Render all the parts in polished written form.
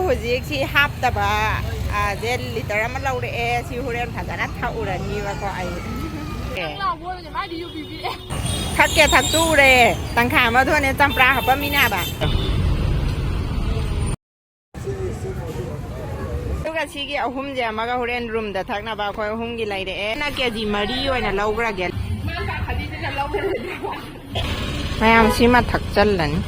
ꯍꯧꯖꯤꯛꯁꯤ ꯍꯥꯞꯇꯕ gel litre ꯑꯃ ꯂꯧꯔꯛꯑꯦ ꯁꯤ ꯍꯣꯔꯦꯟ ꯐꯖꯅ ꯊꯛꯎꯔꯅꯤꯕꯀꯣ ꯑꯩ ꯊꯛꯀꯦ ꯊꯛꯇꯨꯔꯦ ꯇꯪꯈꯥꯏ ꯑꯃ ꯊꯣꯛꯑꯦ ꯆꯝꯄ꯭ꯔꯥ ꯍꯥꯞꯄꯝꯃꯤꯅꯦꯕ ꯑꯗꯨꯒ ꯁꯤꯒꯤ ꯑꯍꯨꯝꯁꯦ ꯑꯃꯒ ꯍꯣꯔꯦꯟ ꯔꯨꯝꯗ ꯊꯛꯅꯕ ꯑꯩꯈꯣꯏ ꯑꯍꯨꯝꯒꯤ ꯂꯩꯔꯛꯑꯦ ꯅ ꯀꯦꯖꯤ 4 ꯑꯣꯏꯅ ꯂꯧꯈ꯭ꯔꯒꯦ ꯃꯌꯥꯝ ꯁꯤꯃ ꯊꯛꯆꯜꯂꯅꯤ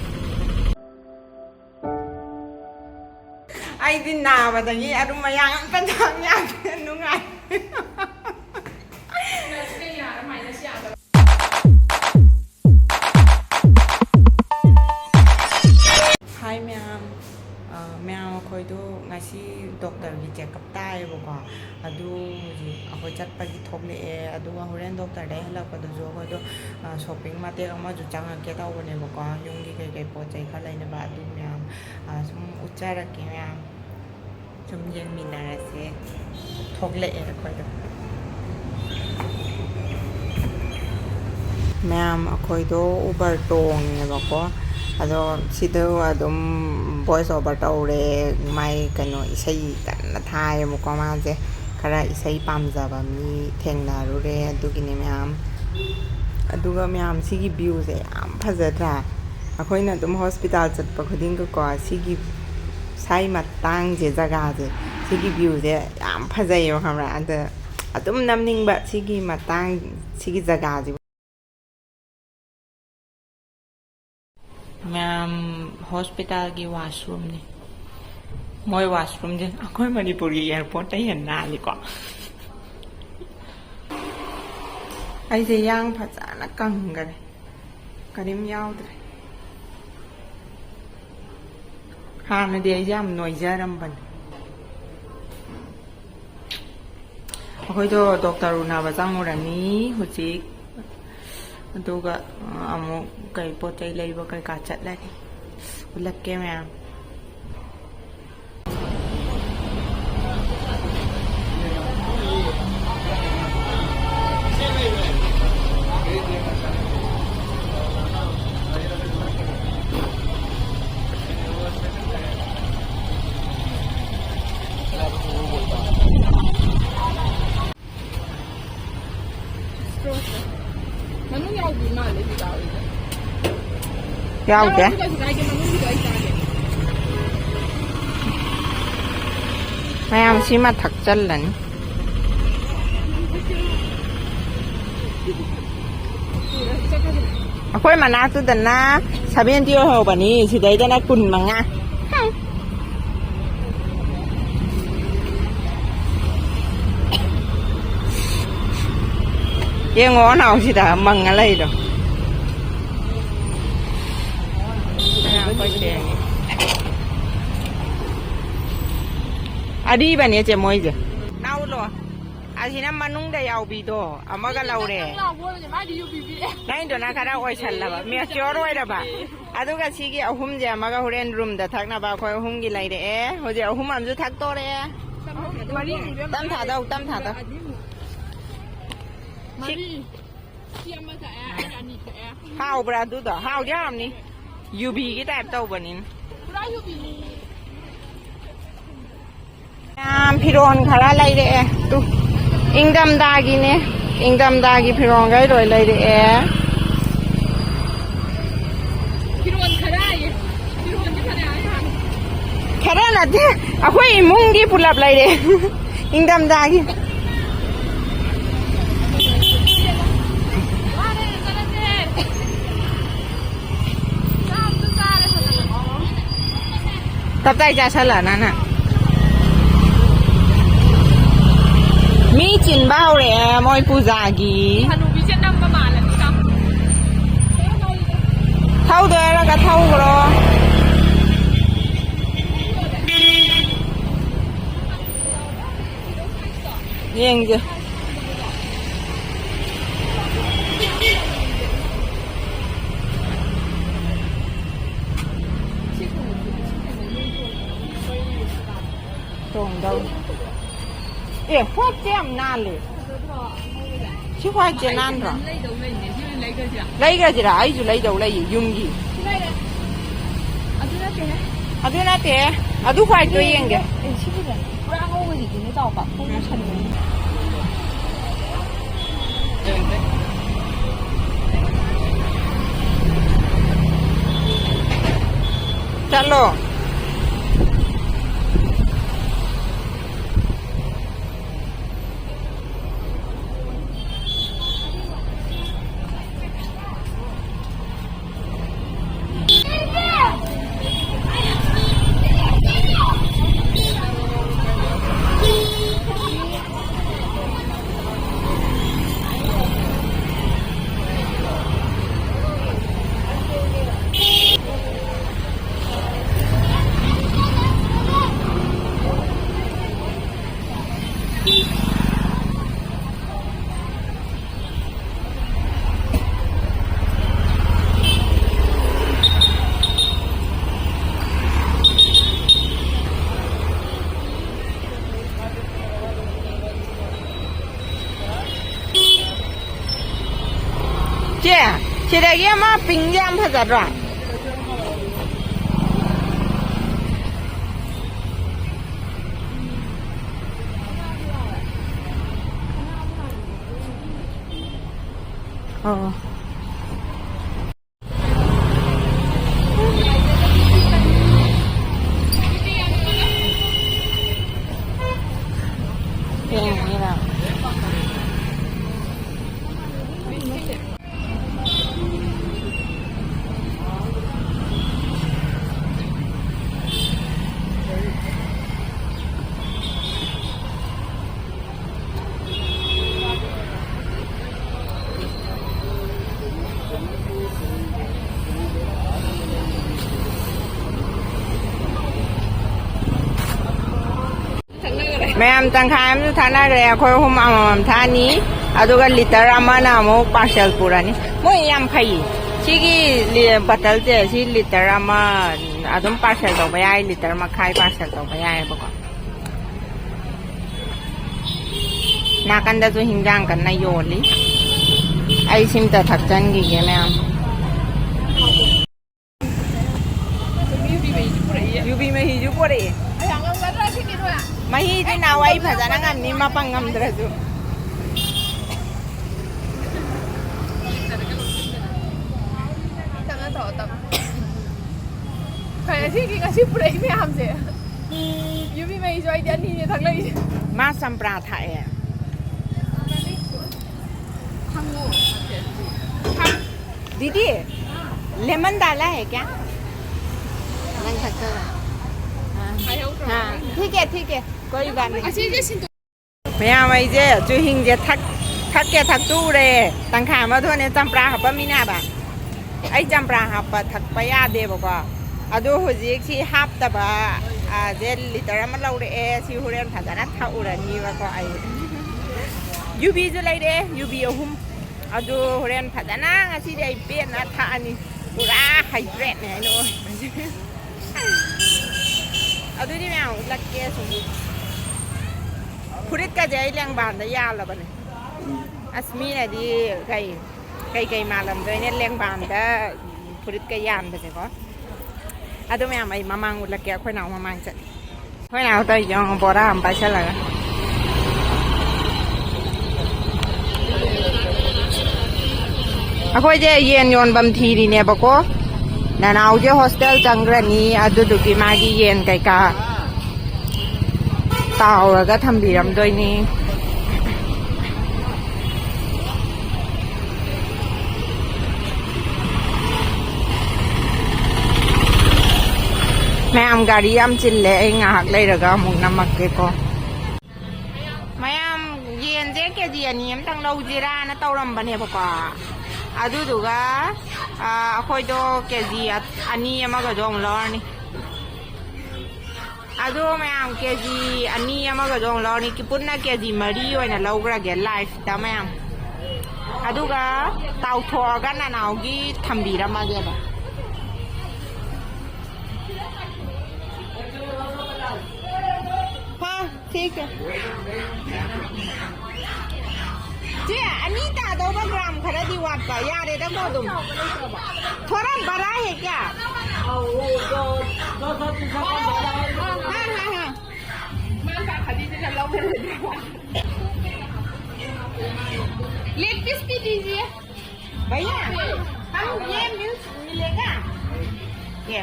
ꯑꯩꯗꯤ ꯅꯥꯕꯗꯒꯤ ꯑꯗꯨꯝ ꯃꯌꯥꯝ ꯑꯝꯇ ꯊꯛ ꯌꯥꯗꯦ ꯅꯨꯡꯉꯥꯏ ꯍꯥꯏ ꯃꯌꯥꯝ ꯑꯩꯈꯣꯏꯗꯣ ꯉꯁꯤ ꯗꯣꯛꯇꯔꯒꯤ ꯆꯦꯛꯑꯞ ꯇꯥꯏꯌꯦꯕꯀꯣ ꯑꯗꯨ ꯍꯧꯖꯤꯛ ꯑꯩꯈꯣꯏ ꯆꯠꯄꯒꯤ ꯊꯣꯛꯂꯛꯑꯦ ꯑꯗꯨꯒ ꯍꯣꯔꯦꯟ ꯗꯣꯛꯇꯔꯗꯩ ꯍꯜꯂꯛꯄꯗꯁꯨ ꯑꯩꯈꯣꯏꯗꯣ ꯁꯣꯞꯄꯤꯡ ꯃꯇꯦꯛ ꯑꯃꯁꯨ ꯆꯪꯉꯛꯀꯦ ꯇꯧꯕꯅꯦꯕꯀꯣ ꯌꯨꯝꯒꯤ ꯀꯩꯀꯩ ꯄꯣꯠ ꯆꯩ ꯈꯔ ꯂꯩꯅꯕ ꯑꯗꯨ ꯃꯌꯥꯝ ꯁꯨꯝ ꯎꯠꯆꯔꯛꯀꯦ ꯃꯌꯥꯝ ꯁꯨꯝ ꯌꯦꯡꯃꯤꯟꯅꯔꯁꯦ ꯊꯣꯛꯂꯛꯑꯦ ꯑꯩꯈꯣꯏꯗꯣ ꯃꯌꯥꯝ ꯑꯩꯈꯣꯏꯗꯣ ꯎꯕꯔ ꯇꯣꯡꯉꯦꯕꯀꯣ ꯑꯗꯣ ꯁꯤꯗ ꯑꯗꯨꯝ ꯚꯣꯏꯁ ꯑꯣꯚꯔ ꯇꯧꯔꯦ ꯃꯥꯏ ꯀꯩꯅꯣ ꯏꯁꯩ ꯀꯟꯅ ꯊꯥꯏꯌꯦꯕꯀꯣ ꯃꯥꯁꯦ ꯈꯔ ꯏꯁꯩ ꯄꯥꯝꯖꯕ ꯃꯤ ꯊꯦꯡꯅꯔꯨꯔꯦ ꯑꯗꯨꯒꯤꯅꯦ ꯃꯌꯥꯝ ꯑꯗꯨꯒ ꯃꯌꯥꯝ ꯁꯤꯒꯤ ꯚ꯭ꯌꯨꯁꯦ ꯌꯥꯝ ꯐꯖꯗ꯭ꯔꯥ ꯑꯩꯈꯣꯏꯅ ꯑꯗꯨꯝ ꯍꯣꯁꯄꯤꯇꯥꯜ ꯆꯠꯄ ꯈꯨꯗꯤꯡꯒꯀꯣ ꯁꯤꯒꯤ ꯁꯥꯏ ꯃꯇꯥꯡꯁꯦ ꯖꯒꯥꯁꯦ ꯁꯤꯒꯤ ꯚ꯭ꯌꯨꯁꯦ ꯌꯥꯝ ꯐꯖꯩꯌꯦꯕ ꯈꯪꯕ꯭ꯔꯥ ꯑꯗ ꯑꯗꯨꯝ ꯅꯝꯅꯤꯡꯕ ꯁꯤꯒꯤ ꯃꯇꯥꯡ ꯁꯤꯒꯤ ꯖꯒꯥꯁꯦ ꯃꯌꯥꯝ ꯍꯣꯁꯄꯤꯇꯥꯜꯒꯤ ꯋꯥꯁꯔꯨꯝꯅꯤ ꯃꯣꯏ ꯋꯥꯁꯔꯨꯝꯁꯦ ꯑꯩꯈꯣꯏ ꯃꯅꯤꯄꯨꯔꯒꯤ ꯑꯦꯌꯥꯔꯄꯣꯔꯠꯇ ꯍꯦꯟꯅ ꯅꯥꯜꯂꯤꯀꯣ ꯑꯩꯁꯦ ꯌꯥꯡ ꯐꯖꯅ ꯀꯪꯈꯔꯦ ꯀꯔꯤꯝ ꯌꯥꯎꯗ꯭ꯔꯦ ꯍꯥꯟꯅꯗꯤ ꯑꯩꯁꯦ ꯌꯥꯝ ꯅꯣꯏꯖꯔꯝꯕꯅꯦ ꯑꯩꯈꯣꯏꯗꯣ ꯗꯣꯛꯇꯔ ꯎꯅꯕ ꯆꯪꯉꯨꯔꯅꯤ ꯍꯧꯖꯤꯛ ꯑꯗꯨꯒ ꯑꯃꯨꯛ ꯀꯩ ꯄꯣꯠ ꯆꯩ ꯂꯩꯕ ꯀꯩꯀꯥ ꯆꯠꯂꯅꯤ ꯎꯠꯂꯛꯀꯦ ꯃꯌꯥꯝ ꯌꯥꯎꯗꯦ ꯃꯌꯥꯝ ꯁꯤꯃ ꯊꯛꯆꯜꯂꯅꯤ ꯑꯩꯈꯣꯏ ꯃꯅꯥꯛꯇꯨꯗꯅ 70 ꯑꯣꯏꯍꯧꯕꯅꯤ ꯁꯤꯗꯩꯗꯅ 25 ꯌꯦꯡꯉꯣ ꯅꯥꯎꯁꯤꯗ ꯃꯪꯉ ꯂꯩꯗꯣ ꯑꯔꯤꯕꯅꯦ ꯆꯦ ꯃꯣꯏꯁꯦ ꯅꯥꯎꯂꯣ ꯑꯁꯤꯅ ꯃꯅꯨꯡꯗ ꯌꯥꯎꯕꯤꯗꯣ ꯑꯃꯒ ꯂꯧꯔꯦ ꯅꯪꯗꯨꯅ ꯈꯔ ꯑꯣꯏꯁꯜꯂꯕ ꯃꯦꯆꯤꯌꯣꯔ ꯑꯣꯏꯔꯕ ꯑꯗꯨꯒ ꯁꯤꯒꯤ ꯑꯍꯨꯝꯁꯦ ꯑꯃꯒ ꯍꯣꯔꯦꯟ ꯔꯨꯝꯗ ꯊꯛꯅꯕ ꯑꯩꯈꯣꯏ ꯑꯍꯨꯝꯒꯤ ꯂꯩꯔꯛꯑꯦ ꯍꯧꯖꯤꯛ ꯑꯍꯨꯝ ꯑꯃꯁꯨ ꯊꯛꯇꯣꯔꯦ ꯇꯝ ꯊꯥꯗꯧ ꯇꯝ ꯊꯥꯗꯧ ꯍꯥꯎꯕ꯭ꯔꯥ ꯑꯗꯨꯗꯣ ꯍꯥꯎꯗꯤ ꯍꯥꯎꯔꯝꯅꯤ ꯌꯨꯕꯤꯒꯤ ꯇꯥꯏꯞ ꯇꯧꯕꯅꯤꯅ ꯌꯥꯝ ꯐꯤꯔꯣꯟ ꯈꯔ ꯂꯩꯔꯛꯑꯦ ꯇꯨ ꯏꯪꯊꯝꯊꯥꯒꯤꯅꯦ ꯏꯪꯊꯝꯊꯥꯒꯤ ꯐꯤꯔꯣꯟꯈꯩ ꯂꯣꯏ ꯂꯩꯔꯛꯑꯦ खरा नते अखोई इमुंगी पुलाप लाइरे इंगदम दागी तब तक जा चला ना मी चिन्बा होरे मोई पूजागी हनुबी चे नंबर मालनी का थाउ देरा का थाउ करो येंगे tồn đâu ê khoác chém nan lì chứ khoác chém nan rồi lấy cái gì đấy chứ lấy đâu lấy gì dùng gì à tôi nói thế 아도 과일 또 이런 게. 10분不然我已经到吧，工程的。 잘로. 쟤, 쟤에게 막 빙장 파자라. Ma'am तंखायम थाना रे अखोय हुम अमम थानी अदुगा लिटर अमना मो पार्सल पुरानी मोय याम फई सिगी बटल जे सि लिटर अमा अदुम पार्सल तौबा याय लिटर मखाय पार्सल तौबा याय बको नाकंदा जो हिंजांग कन्ना योली आई सिमता थक्चन गी गे ma'am 유비 메히 주보래 마히지 나와이 파자나 감니 마빵 감들어줘 phải thì cái ship đấy mới làm gì 유비 메이 cho anh đi như thằng này 마 삼프라 타에 한국 दीदी लेमन डाला है क्या नहीं सकता हाँ ठीक है कोई बात नहीं मैम इजे जो हिंजे थक के थक दूरे तंखा मधु ने चंपरा हप मीना बा आई चंपरा हप थक पया दे बको अदो हुजिक सी हाप तबा जे लिटर म लौरे ए सी हुरेन फजाना थाउरनी बको आई यूबी जो लाइदे यूबी अहुम अदो हुरेन फजाना ngasi dei पेन ना थानी पूरा हाइड्रेट ने नो अदुदी मैम लक्के सुम फुरित का जय लेंग बान द यालबने अस्मी नदी कई मालम दोने लेंग बान द फुरित का यान बसे को अदु मैम आई ममांग लक्के खोय नाव ममांग चत खोय नाव त यंग बोरा हम पाछला अखोय जे येन योन बम थीरी ने बको नानाव जे हॉस्टल चंग्रनी अदुदुकी मागी येन कैका तावरगा थंबिरमदोयनी मैम गाड़ी याम चिल्ले ngaak leiraga amuk namakke ko ma'am येन जे KG ani amtang lowjira na tawrambane bako अदुदुगा अखोयदो केजी अनि अमगा जोंग लॉर्नी अदो मैम केजी अनि अमगा जोंग लॉर्नी कि पुन्ना केजी मरी ओइना लौग्रागे लाइफ दा मैम अदुगा ताउथोगा नानावगी थंबिरमागेबा हाँ ठीक है जी अनीता दो ग्राम खरा दी वाट का यार इधर को तुम थोड़ा बड़ा है क्या मान का खड़ी से चल रहा हूँ लेग पीस भी दीजिए भैया हम ये मिलेगा ये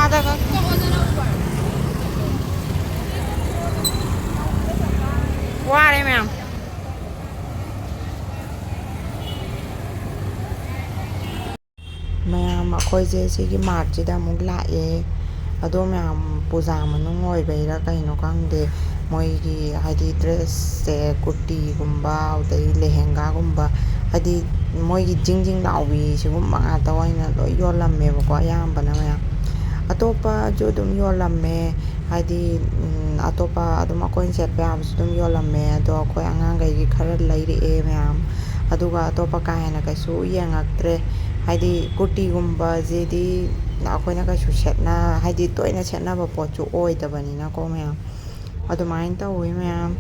आधा का वारे मैम मैम अखोइसे सिगी मार्चसिदा अमुक लाए अदो मैम पूजा मनुंग ओइबैरा कइनो खंगदे मोइगी हाइदि ड्रेस से कुर्तीगुम्बा उदै लेहेंगागुम्बा हाइदि मोइगी जिंग जिंग लाउबी सिगुम्बा ngata ओइना लोइ योलम्मेबको अयाम्बना मैम अतोप्पासु अदुम योलम्मे हाइदि अतोप्पा अदुम अखोइन सेट्पा याबसु अदुम योलम्मे अदो अखोइ अꯉꯥꯡꯒꯩꯒꯤ खरा लैरꯛꯑꯦ मैम अदुगा अतोप्पा का हेन्ना कैसु येंगक्ꯇ꯭ꯔꯦ हाइदि कुर्तीगुम्बासिदि अखोइना कैसु सेट्ना हाइदि तोइना सेट्नबा पोतसु ओइदबनिनाको मैम अदुमाइन तौवे मैम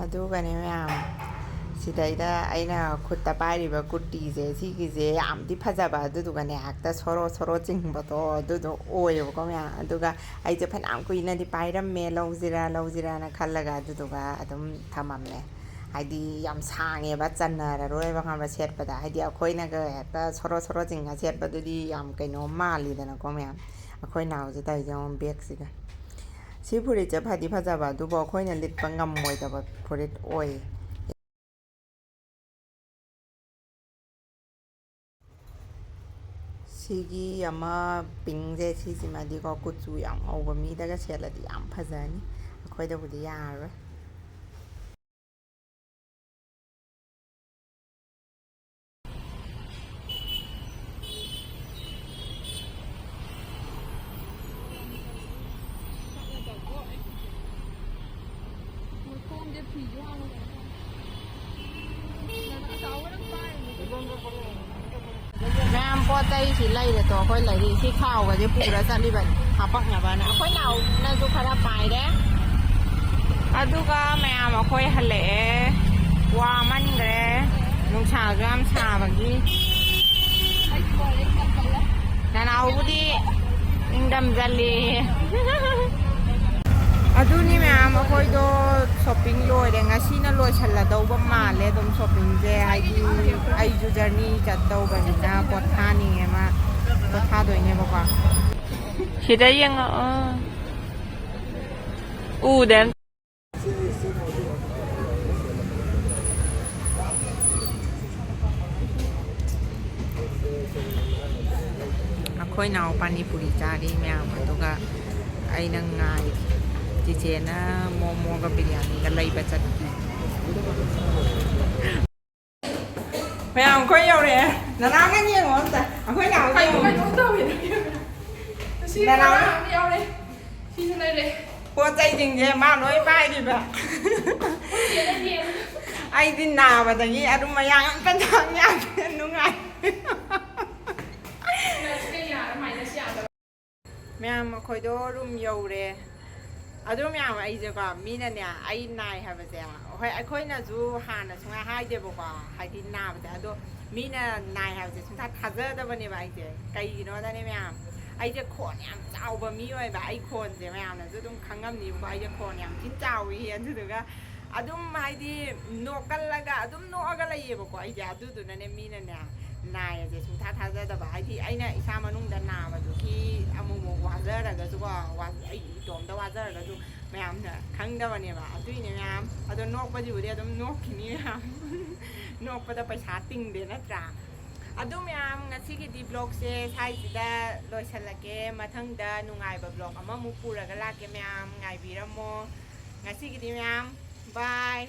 अदुगने मैम सिदैदा अइना खुट्टा पाइरिबा कुर्तीसे सिगिसे यामदि फजबा अदुदुगने हेक्ता सोरो सोरो चिंबदो अदुदो ओयेबको मैम अदुगा अइसे फनाम कुइनादि पाइरम्मे लौजिराना खल्लगा अदुदुगा अदुम थमम्मे हाइदि याम सांगेबा चन्नररोयबा खंबा सेट्पदा हाइदि अखोइनागा हेक्ता सोरो सोरो चिंगा सेट्पदुदि याम कइनो मालिदनाको मैम अखोइना हौजे ताइजो बेगसिगा सी फुरितसे फदि फजबा अदुबो अखोइना लिट्पा ngамमोइदबा फुरित ओय सिगी अमा पिंगजे सिसिमादिको कुचु याम ngौबा मीदगा सेट्लदि याम फजनी अखोइदबुदि यारोय मैम पोतैसी लैरे तो अखोइ लैरि सि खावगजे पुरा चलिबनि हापक्नबाना अखोइ नाउनसु खरा पाइरे अदुगा मैम अखोइ हल्लेए वामन्ग्रे नुंसासु याम साबगि ननाउबुदि इंगदमजल्ली अदुनी मैम अखोइदो शॉपिंग लोइरे ngасꯤना लोइसल्लदौबा माले अदुम शॉपिंगजे हाइदि आइजु जर्नी चत्तौबनिना पोथानिङेमा पोथादोइनेबको सिदा Young Ude अखोइ now panipuri Chari ma'am अदुगा अइना ngai चिचेना मोमोगा बिरयानीगा लैबा चत्की ma'am अखोइ you're ननागा येंगो अम्ता अखोइ now पोचैजिंजे मा लोइ पाइरिबा अइदि नाबदगी अदुम मयां कन्थां याके नुंगाइ मैम अखोइदो रूम यौरे अदो मैम अइजेको मीनाने अइ नाइ हाबसे होय अखोइनाजु हाना सुंगा हाइदेबको हाइदि नाबसे अदो मीना नाइ हाबसे सुंथा थाजदबनेबा अइजे कैगिनोदाने मैम अइजे खोन याम चाउबा मी ओइबा अइ खोनजे मैमनाजु दुम खंगमनिबको अइजे खोन याम थिन चाउई अदुदुगा अदुम हाइदि नोकल्लगा अदुम नोअगा लैयेबको अइजे अदुदुनाने मीनाने नायजे सुंथा थाजदबा हाइदि अइना इसा मनुंगदा नाबदुखि अमुमु वाजरगजुको अइ इतोमदा वाजरगजु मैमना खंगदबनेबा अदुइने मैम अदो नोकपजिबुदि अदुम नोखिनि मैम नोकपदा पैसा तिंगदे नत्रा अदु मैम ngasiगि ब्लॉग से साइसिदा लोइसल्लके मथंगदा नुंगाइबा ब्लॉग अममु पुरगा लाके मैम ngaibirammo ngasiगि मैम बाय